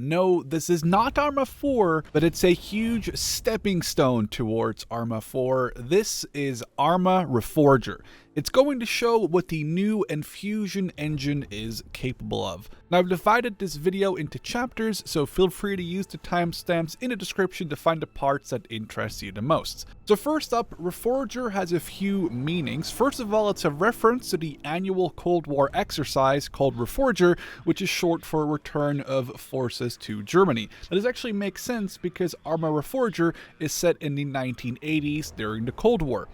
no, this is not Arma 4, but it's a huge stepping stone towards Arma 4. This is Arma Reforger. It's going to show what the new Enfusion engine is capable of. Now, I've divided this video into chapters, so feel free to use the timestamps in the description to find the parts that interest you the most. So first up, Reforger has a few meanings. First of all, it's a reference to the annual Cold War exercise called Reforger, which is short for Return of Forces to Germany. That does actually make sense because Arma Reforger is set in the 1980s during the Cold War.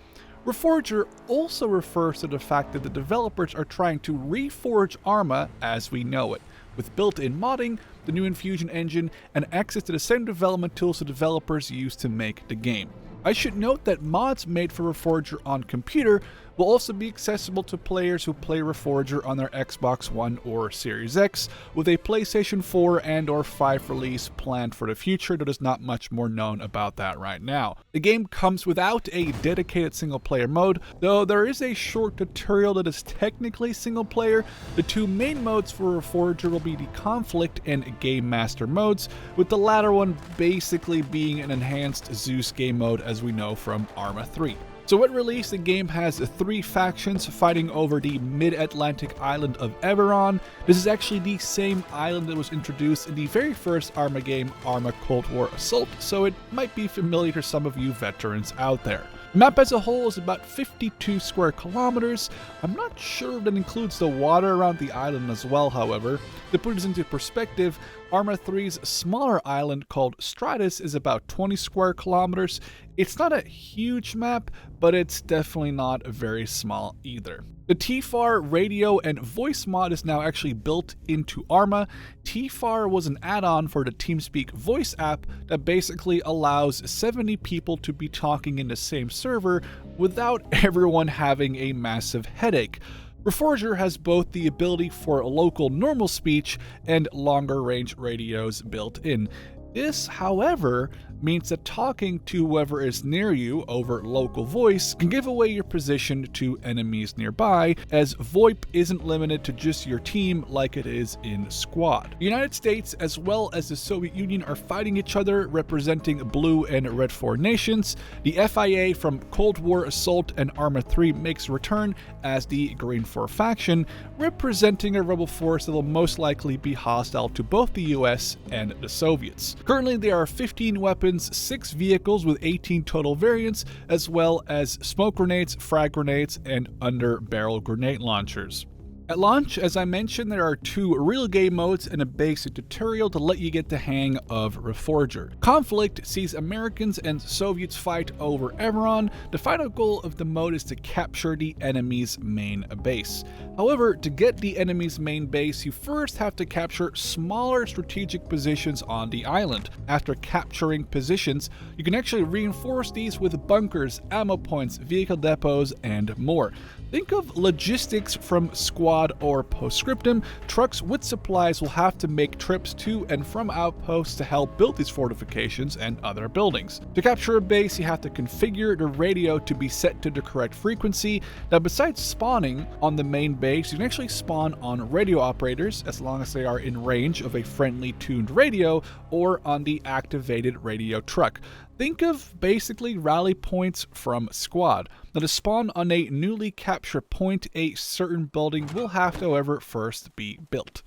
Reforger also refers to the fact that the developers are trying to reforge Arma as we know it, with built-in modding, the new Enfusion engine, and access to the same development tools the developers use to make the game. I should note that mods made for Reforger on computer will also be accessible to players who play Reforger on their Xbox One or Series X, with a PlayStation 4 and or 5 release planned for the future, though there's not much more known about that right now. The game comes without a dedicated single-player mode, though there is a short tutorial that is technically single-player. The two main modes for Reforger will be the Conflict and Gamemaster modes, with the latter one basically being an enhanced Zeus game mode as we know from Arma 3. So at release, the game has 3 factions fighting over the mid-Atlantic island of Everon. This is actually the same island that was introduced in the very first Arma game, Arma Cold War Assault, so it might be familiar to some of you veterans out there. The map as a whole is about 52 square kilometers. I'm not sure if that includes the water around the island as well, however. To put this into perspective, Arma 3's smaller island called Stratus is about 20 square kilometers. It's not a huge map, but it's definitely not very small either. The TFAR radio and voice mod is now actually built into Arma. TFAR was an add-on for the TeamSpeak voice app that basically allows 70 people to be talking in the same server without everyone having a massive headache. Reforger has both the ability for local normal speech and longer range radios built in. This, however, means that talking to whoever is near you over local voice can give away your position to enemies nearby, as VoIP isn't limited to just your team like it is in Squad. The United States as well as the Soviet Union are fighting each other, representing Blue and Red 4 nations. The FIA from Cold War Assault and Arma 3 makes a return as the Green 4 faction, representing a rebel force that will most likely be hostile to both the US and the Soviets. Currently, there are 15 weapons, 6 vehicles with 18 total variants, as well as smoke grenades, frag grenades, and under-barrel grenade launchers. At launch, as I mentioned, there are 2 real game modes and a basic tutorial to let you get the hang of Reforger. Conflict sees Americans and Soviets fight over Everon. The final goal of the mode is to capture the enemy's main base. However, to get the enemy's main base, you first have to capture smaller strategic positions on the island. After capturing positions, you can actually reinforce these with bunkers, ammo points, vehicle depots, and more. Think of logistics from Squad or Postscriptum. Trucks with supplies will have to make trips to and from outposts to help build these fortifications and other buildings. To capture a base, you have to configure the radio to be set to the correct frequency. Now, besides spawning on the main base, you can actually spawn on radio operators as long as they are in range of a friendly tuned radio or on the activated radio truck. Think of basically rally points from Squad. Now, to spawn on a newly captured point, a certain building will have to, however, first be built.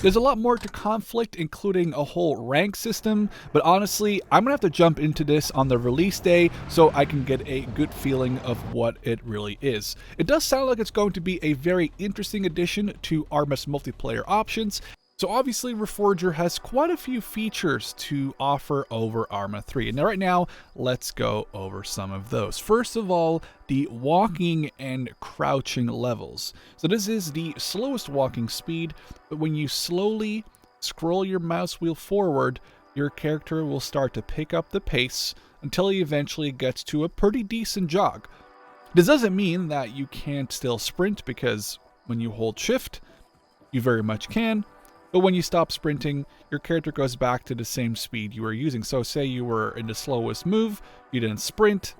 There's a lot more to Conflict, including a whole rank system, but honestly, I'm gonna have to jump into this on the release day so I can get a good feeling of what it really is. It does sound like it's going to be a very interesting addition to Arma's multiplayer options. So obviously Reforger has quite a few features to offer over Arma 3. And right now, let's go over some of those. First of all, the walking and crouching levels. So this is the slowest walking speed, but when you slowly scroll your mouse wheel forward, your character will start to pick up the pace until he eventually gets to a pretty decent jog. This doesn't mean that you can't still sprint, because when you hold shift, you very much can. But when you stop sprinting, your character goes back to the same speed you were using. So say you were in the slowest move, you didn't sprint,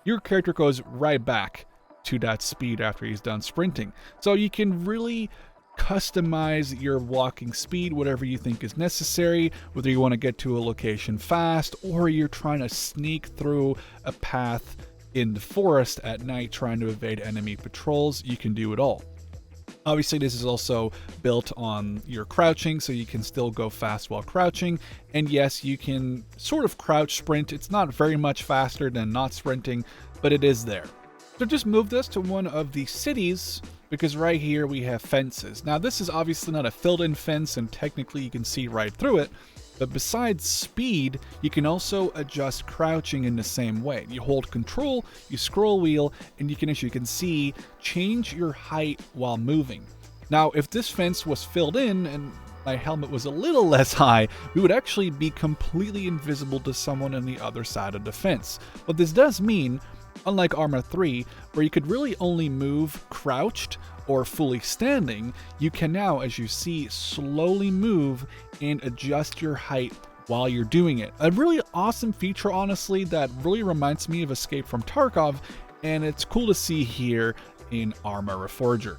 your character goes right back to that speed after he's done sprinting. So you can really customize your walking speed, whatever you think is necessary, whether you want to get to a location fast or you're trying to sneak through a path in the forest at night trying to evade enemy patrols. You can do it all. Obviously, this is also built on your crouching, so you can still go fast while crouching. And yes, you can sort of crouch sprint. It's not very much faster than not sprinting, but it is there. So just moved us to one of the cities, because right here we have fences. Now, this is obviously not a filled-in fence, and technically you can see right through it. But besides speed, you can also adjust crouching in the same way. You hold control, you scroll wheel, and you can, as you can see, change your height while moving. Now, if this fence was filled in and my helmet was a little less high, we would actually be completely invisible to someone on the other side of the fence. What this does mean, unlike Arma 3, where you could really only move crouched or fully standing, you can now, as you see, slowly move and adjust your height while you're doing it. A really awesome feature, honestly, that really reminds me of Escape from Tarkov, and it's cool to see here in Arma Reforger.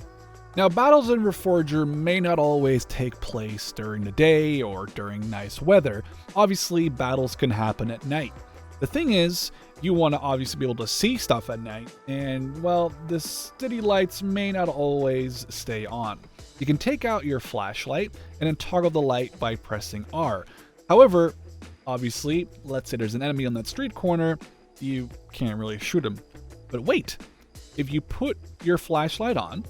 Now, battles in Reforger may not always take place during the day or during nice weather. Obviously, battles can happen at night. The thing is, you want to obviously be able to see stuff at night, and well, the city lights may not always stay on. You can take out your flashlight and then toggle the light by pressing R. However, obviously, let's say there's an enemy on that street corner, you can't really shoot him. But wait, if you put your flashlight on,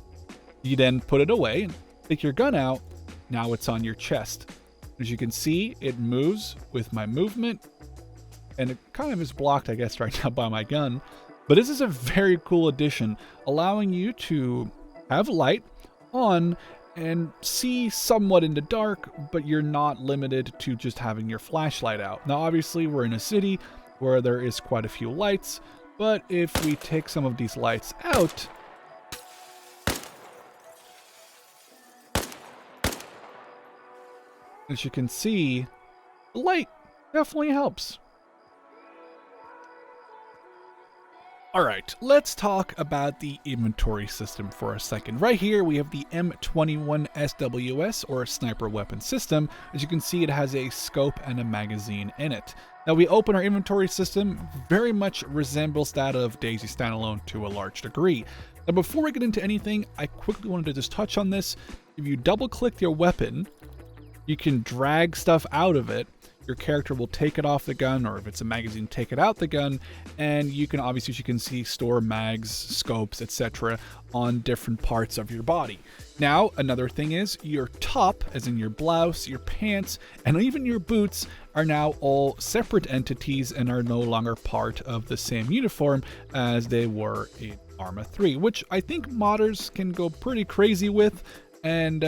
you then put it away and take your gun out, now it's on your chest. As you can see, it moves with my movement, and it kind of is blocked, I guess, right now by my gun. But this is a very cool addition, allowing you to have light on and see somewhat in the dark, but you're not limited to just having your flashlight out. Now, obviously, we're in a city where there is quite a few lights, but if we take some of these lights out, as you can see, the light definitely helps. Alright, let's talk about the inventory system for a second. Right here we have the M21 SWS, or Sniper Weapon System. As you can see, it has a scope and a magazine in it. Now, we open our inventory system, very much resembles that of Daisy Standalone to a large degree. Now, before we get into anything, I quickly wanted to just touch on this. If you double click your weapon, you can drag stuff out of it. Your character will take it off the gun, or if it's a magazine, take it out the gun, and you can obviously, as you can see, store mags, scopes, etc. on different parts of your body. Now, another thing is your top, as in your blouse, your pants, and even your boots are now all separate entities and are no longer part of the same uniform as they were in Arma 3, which I think modders can go pretty crazy with, and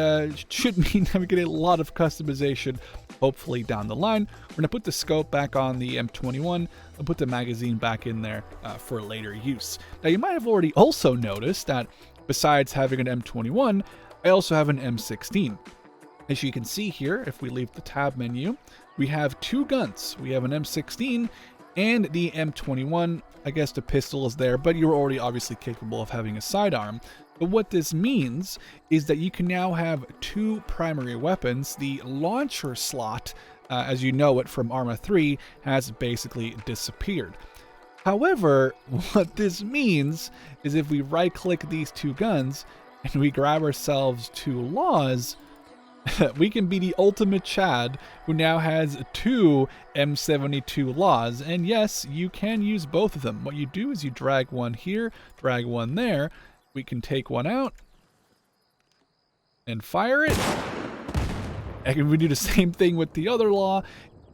should mean that we get a lot of customization hopefully down the line. We're going to put the scope back on the M21 and put the magazine back in there for later use. Now, you might have already also noticed that besides having an M21, I also have an M16. As you can see here, if we leave the tab menu, we have two guns. We have an M16 and the M21. I guess the pistol is there, but you're already obviously capable of having a sidearm. But what this means is that you can now have two primary weapons. The launcher slot, as you know it from Arma 3, has basically disappeared. However, what this means is if we right-click these two guns and we grab ourselves two laws, we can be the ultimate Chad who now has two M72 laws. And yes, you can use both of them. What you do is you drag one here, drag one there. We can take one out and fire it. And we do the same thing with the other law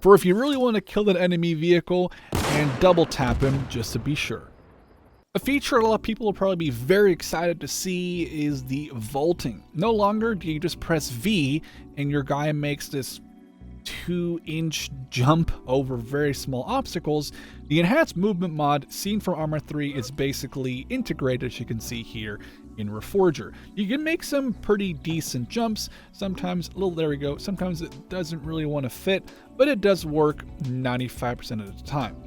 for if you really want to kill that enemy vehicle and double tap him just to be sure. A feature a lot of people will probably be very excited to see is the vaulting. No longer do you just press V and your guy makes this 2-inch jump over very small obstacles. The enhanced movement mod seen from Arma 3 is basically integrated, as you can see here in Reforger. You can make some pretty decent jumps. Sometimes, there we go, sometimes it doesn't really want to fit, but it does work 95% of the time.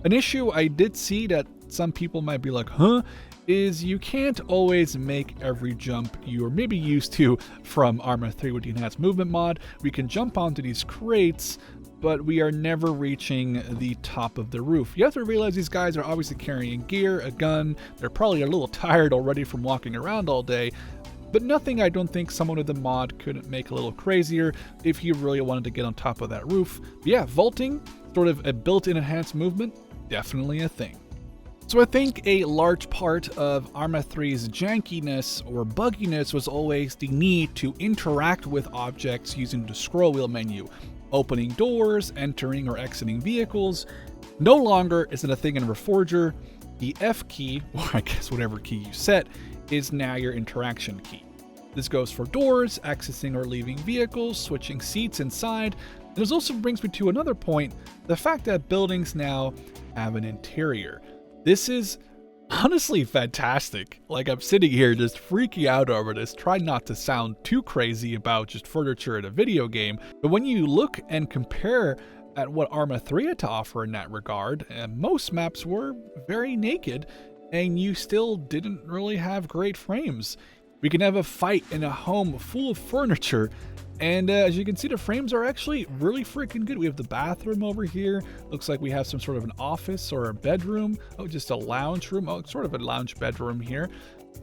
An issue I did see that some people might be like, huh, is you can't always make every jump you're maybe used to from Arma 3 with the enhanced movement mod. We can jump onto these crates, but we are never reaching the top of the roof. You have to realize these guys are obviously carrying gear, a gun. They're probably a little tired already from walking around all day, but nothing I don't think someone with the mod couldn't make a little crazier if you really wanted to get on top of that roof. But yeah, vaulting, sort of a built-in enhanced movement, definitely a thing. So I think a large part of Arma 3's jankiness or bugginess was always the need to interact with objects using the scroll wheel menu. Opening doors, entering or exiting vehicles. No longer is it a thing in Reforger. The F key, or I guess whatever key you set, is now your interaction key. This goes for doors, accessing or leaving vehicles, switching seats inside. And this also brings me to another point, the fact that buildings now have an interior. This is honestly fantastic. Like, I'm sitting here just freaking out over this, trying not to sound too crazy about just furniture in a video game. But when you look and compare at what Arma 3 had to offer in that regard, most maps were very naked, and you still didn't really have great frames. We can have a fight in a home full of furniture, and as you can see, the frames are actually really freaking good. We have the bathroom over here. Looks like we have some sort of an office or a bedroom. Oh, just a lounge room. Oh, sort of a lounge bedroom here.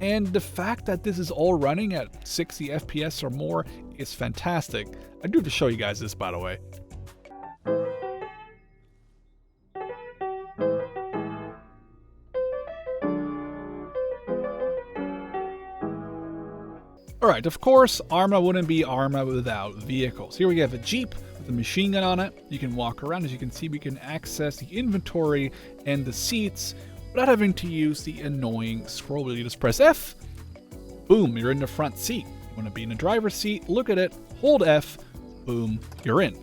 And the fact that this is all running at 60 FPS or more is fantastic. I do have to show you guys this, by the way. Alright, of course, Arma wouldn't be Arma without vehicles. Here we have a Jeep with a machine gun on it. You can walk around. As you can see, we can access the inventory and the seats without having to use the annoying scroll wheel. You just press F, boom, you're in the front seat. You want to be in the driver's seat, look at it, hold F, boom, you're in.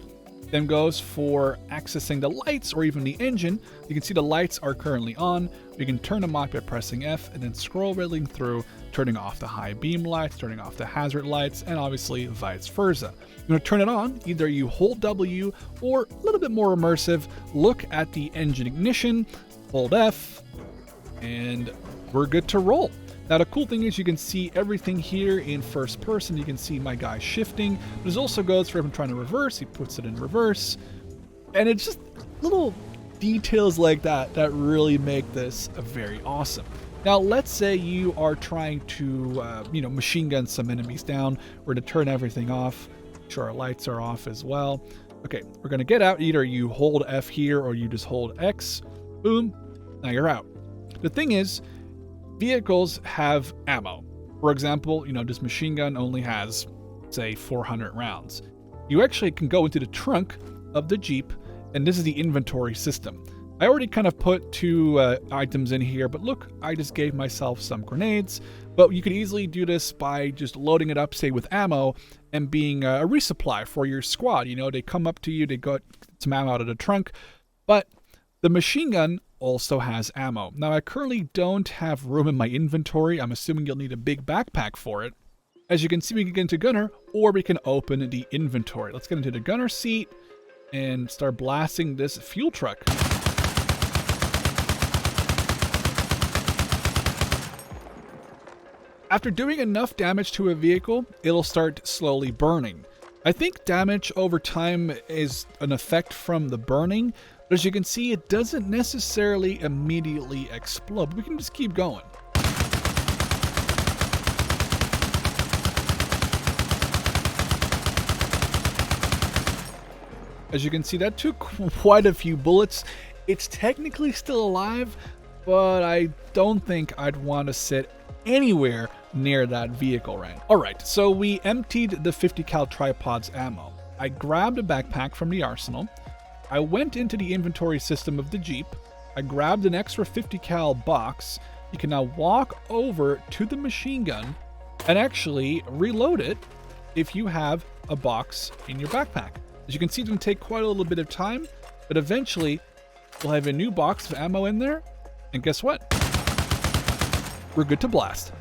Then goes for accessing the lights or even the engine. You can see the lights are currently on. We can turn them off by pressing F and then scroll wheeling through, turning off the high beam lights, turning off the hazard lights, and obviously vice versa. You want to turn it on, either you hold W or a little bit more immersive, look at the engine ignition, hold F, and we're good to roll. Now the cool thing is you can see everything here in first person. You can see my guy shifting. But it also goes for him trying to reverse. He puts it in reverse. And it's just little details like that that really make this very awesome. Now let's say you are trying to machine gun some enemies down. We're going to turn everything off. Make sure our lights are off as well. Okay, we're going to get out. Either you hold F here or you just hold X. Boom. Now you're out. The thing is, vehicles have ammo. For example, this machine gun only has, say, 400 rounds. You actually can go into the trunk of the Jeep, and this is the inventory system. I already kind of put 2 items in here, but look, I just gave myself some grenades. But you could easily do this by just loading it up, say, with ammo, and being a resupply for your squad. They come up to you, they got some ammo out of the trunk, but the machine gun also has ammo. Now, I currently don't have room in my inventory. I'm assuming you'll need a big backpack for it. As you can see, we can get into gunner, or we can open the inventory. Let's get into the gunner seat and start blasting this fuel truck. After doing enough damage to a vehicle, it'll start slowly burning. I think damage over time is an effect from the burning, but as you can see, it doesn't necessarily immediately explode. We can just keep going. As you can see, that took quite a few bullets. It's technically still alive, but I don't think I'd want to sit anywhere near that vehicle right now. Alright, so we emptied the 50 cal tripod's ammo. I grabbed a backpack from the arsenal. I went into the inventory system of the Jeep. I grabbed an extra 50 cal box. You can now walk over to the machine gun and actually reload it if you have a box in your backpack. As you can see, it's going to take quite a little bit of time, but eventually we'll have a new box of ammo in there, and guess what? We're good to blast.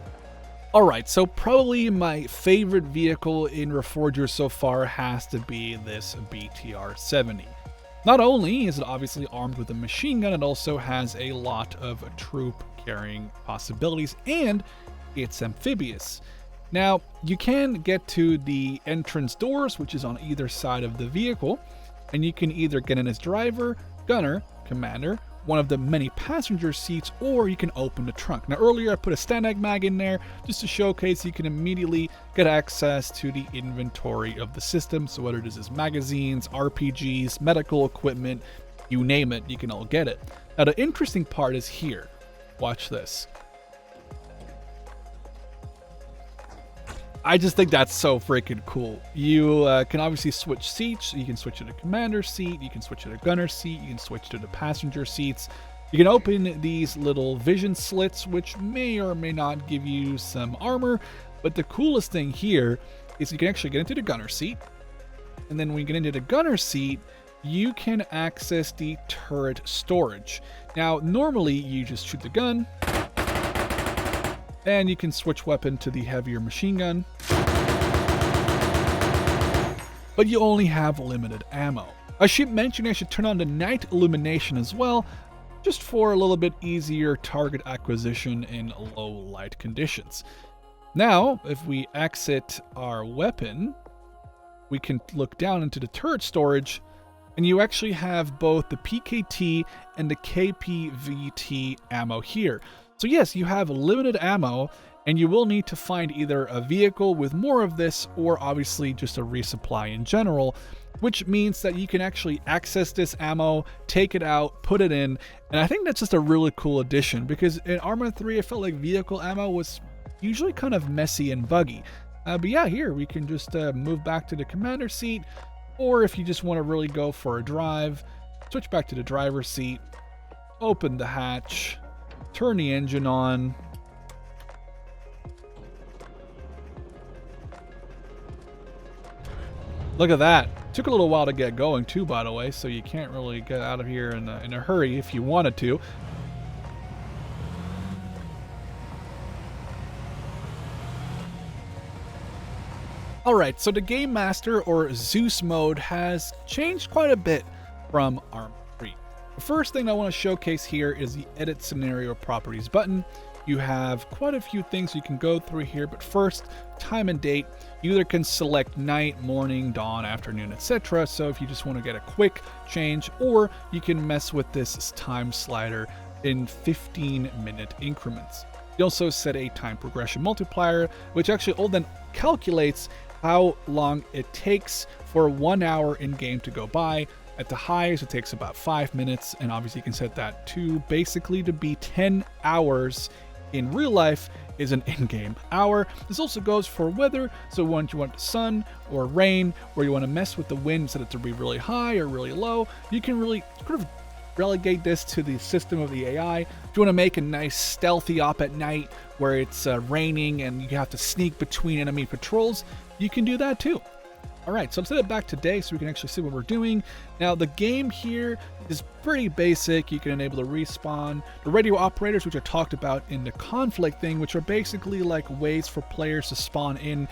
Alright, so probably my favorite vehicle in Reforger so far has to be this BTR-70. Not only is it obviously armed with a machine gun, it also has a lot of troop carrying possibilities, and it's amphibious. Now, you can get to the entrance doors, which is on either side of the vehicle, and you can either get in as driver, gunner, commander, one of the many passenger seats, or you can open the trunk. Now, earlier I put a Stanag mag in there just to showcase you can immediately get access to the inventory of the system. So whether this is magazines, RPGs, medical equipment, you name it, you can all get it. Now, the interesting part is here. Watch this. I just think that's so freaking cool. You can obviously switch seats. You can switch to the commander seat. You can switch to the gunner seat. You can switch to the passenger seats. You can open these little vision slits, which may or may not give you some armor. But the coolest thing here is you can actually get into the gunner seat. And then when you get into the gunner seat, you can access the turret storage. Now, normally you just shoot the gun, and you can switch weapon to the heavier machine gun, but you only have limited ammo. I should mention I should turn on the night illumination as well, just for a little bit easier target acquisition in low light conditions. Now, if we exit our weapon, we can look down into the turret storage, and you actually have both the PKT and the KPVT ammo here. So yes, you have limited ammo, and you will need to find either a vehicle with more of this, or obviously just a resupply in general, which means that you can actually access this ammo, take it out, put it in, and I think that's just a really cool addition, because in Arma 3 I felt like vehicle ammo was usually kind of messy and buggy. But yeah, here we can just move back to the commander seat, or if you just want to really go for a drive, switch back to the driver's seat, open the hatch, turn the engine on. Look at that. Took a little while to get going too, by the way, so you can't really get out of here in a hurry if you wanted to. Alright, so the Gamemaster or Zeus mode has changed quite a bit from Arma 3. The first thing I want to showcase here is the Edit Scenario Properties button. You have quite a few things you can go through here, but first, time and date. You either can select night, morning, dawn, afternoon, etc. So if you just want to get a quick change, or you can mess with this time slider in 15-minute increments. You also set a time progression multiplier, which actually all then calculates how long it takes for 1 hour in game to go by. At the highest, it takes about 5 minutes, and obviously you can set that to basically to be 10 hours in real life is an in-game hour. This also goes for weather, so when you want sun or rain, or you want to mess with the wind, set it to be really high or really low, you can really sort of relegate this to the system of the AI. If you want to make a nice stealthy op at night where it's raining and you have to sneak between enemy patrols, you can do that too. Alright, so let's set it back today so we can actually see what we're doing. Now, the game here is pretty basic. You can enable the respawn, the radio operators, which I talked about in the conflict thing, which are basically like ways for players to spawn in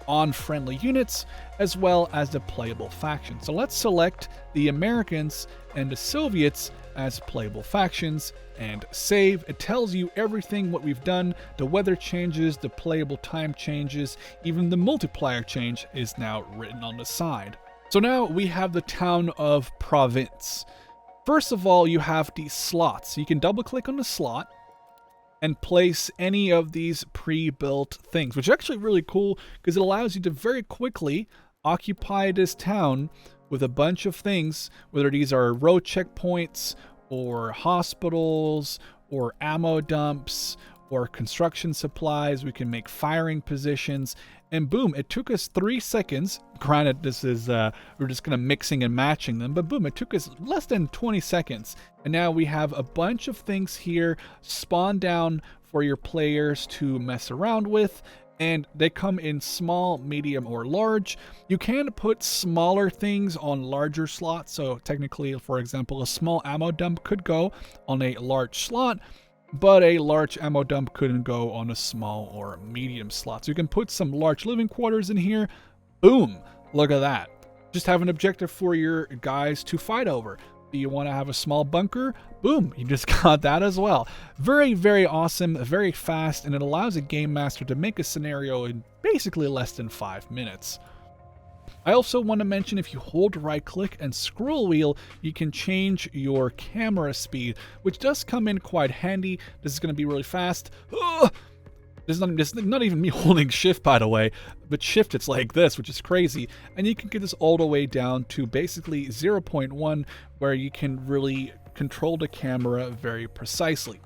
on friendly units, as well as the playable faction. So let's select the Americans and the Soviets as playable factions and save. It tells you everything what we've done. The weather changes, the playable time changes, even the multiplier change is now written on the side. So now we have the town of Province. First of all, you have these slots. You can double click on the slot and place any of these pre-built things, which is actually really cool because it allows you to very quickly occupy this town with a bunch of things, whether these are road checkpoints or hospitals or ammo dumps or construction supplies. We can make firing positions, and boom, it took us 3 seconds. Granted, this is we're just kind of mixing and matching them, but boom, it took us less than 20 seconds. And now we have a bunch of things here spawn down for your players to mess around with, and they come in small, medium, or large. You can put smaller things on larger slots. So technically, for example, a small ammo dump could go on a large slot, but a large ammo dump couldn't go on a small or medium slot. So you can put some large living quarters in here. Boom, look at that. Just have an objective for your guys to fight over. Do you want to have a small bunker? Boom, you just got that as well. Very, very awesome, very fast, and it allows a game master to make a scenario in basically less than 5 minutes. I also want to mention if you hold right click and scroll wheel, you can change your camera speed, which does come in quite handy. This is going to be really fast. This is not even me holding shift, by the way, but shift it's like this, which is crazy. And you can get this all the way down to basically 0.1, where you can really control the camera very precisely.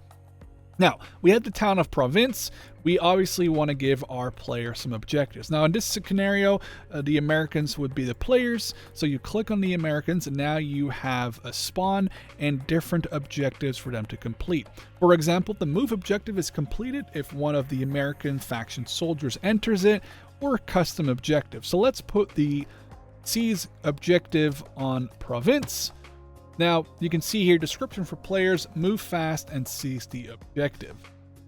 Now, we have the town of Province. We obviously want to give our player some objectives. Now, in this scenario, the Americans would be the players. So you click on the Americans, and now you have a spawn and different objectives for them to complete. For example, the move objective is completed if one of the American faction soldiers enters it, or a custom objective. So let's put the seize objective on Province. Now, you can see here, description for players, move fast and seize the objective.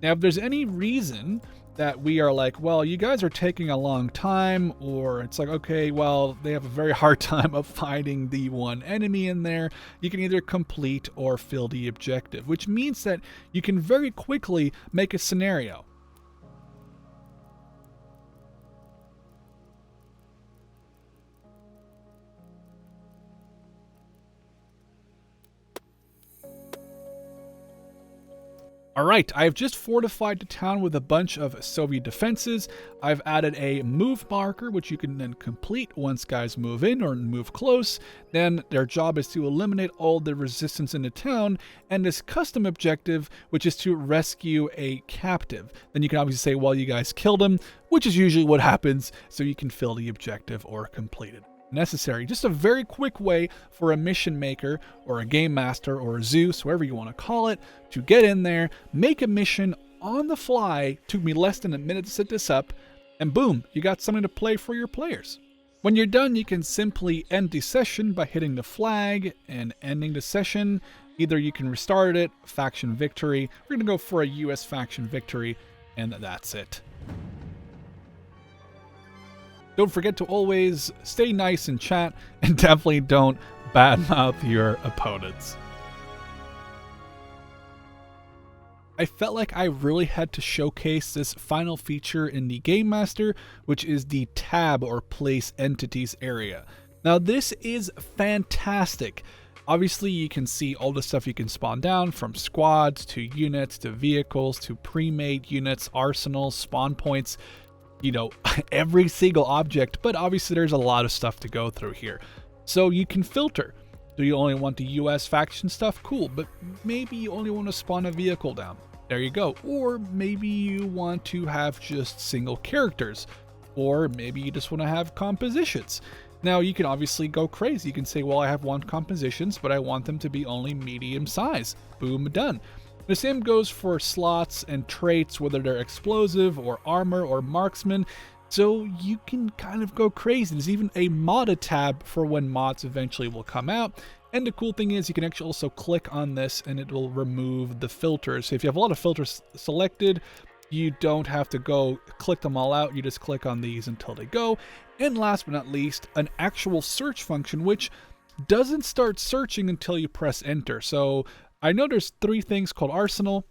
Now, if there's any reason that we are like, well, you guys are taking a long time, or it's like, okay, well, they have a very hard time of finding the one enemy in there, you can either complete or fill the objective, which means that you can very quickly make a scenario. Alright, I've just fortified the town with a bunch of Soviet defenses. I've added a move marker, which you can then complete once guys move in or move close. Then their job is to eliminate all the resistance in the town, and this custom objective, which is to rescue a captive. Then you can obviously say, well, you guys killed him, which is usually what happens, so you can fill the objective or complete it. Necessary. Just a very quick way for a mission maker or a game master or a Zeus, whatever you want to call it, to get in there, make a mission on the fly. Took me less than a minute to set this up, and boom, you got something to play for your players. When you're done, you can simply end the session by hitting the flag and ending the session. Either you can restart it, faction victory. We're going to go for a US faction victory, and that's it. Don't forget to always stay nice in chat, and definitely don't badmouth your opponents. I felt like I really had to showcase this final feature in the Gamemaster, which is the tab or place entities area. Now this is fantastic. Obviously you can see all the stuff you can spawn down, from squads to units to vehicles to pre-made units, arsenals, spawn points. You know, every single object, but obviously there's a lot of stuff to go through here. So you can filter. Do you only want the US faction stuff? Cool, but maybe you only want to spawn a vehicle down. There you go. Or maybe you want to have just single characters. Or maybe you just want to have compositions. Now you can obviously go crazy. You can say, well, I have one compositions, but I want them to be only medium size. Boom, done. The same goes for slots and traits, whether they're explosive or armor or marksman. So you can kind of go crazy. There's even a modded tab for when mods eventually will come out. And the cool thing is you can actually also click on this and it will remove the filters. So if you have a lot of filters selected, you don't have to go click them all out. You just click on these until they go. And last but not least, an actual search function, which doesn't start searching until you press enter. So I know there's 3 things called arsenal.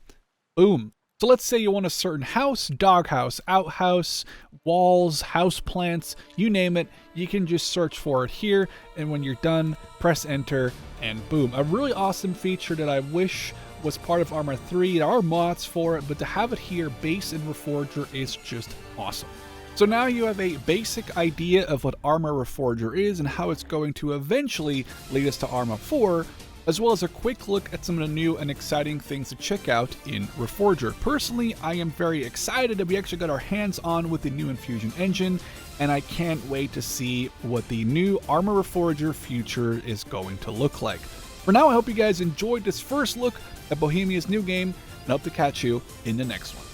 Boom. So let's say you want a certain house, doghouse, outhouse, walls, house plants, you name it. You can just search for it here. And when you're done, press enter and boom. A really awesome feature that I wish was part of Arma 3. There are mods for it, but to have it here based in Reforger is just awesome. So now you have a basic idea of what Arma Reforger is and how it's going to eventually lead us to Arma 4. As well as a quick look at some of the new and exciting things to check out in Reforger. Personally, I am very excited that we actually got our hands on with the new Enfusion engine, and I can't wait to see what the new Arma Reforger future is going to look like. For now, I hope you guys enjoyed this first look at Bohemia's new game, and hope to catch you in the next one.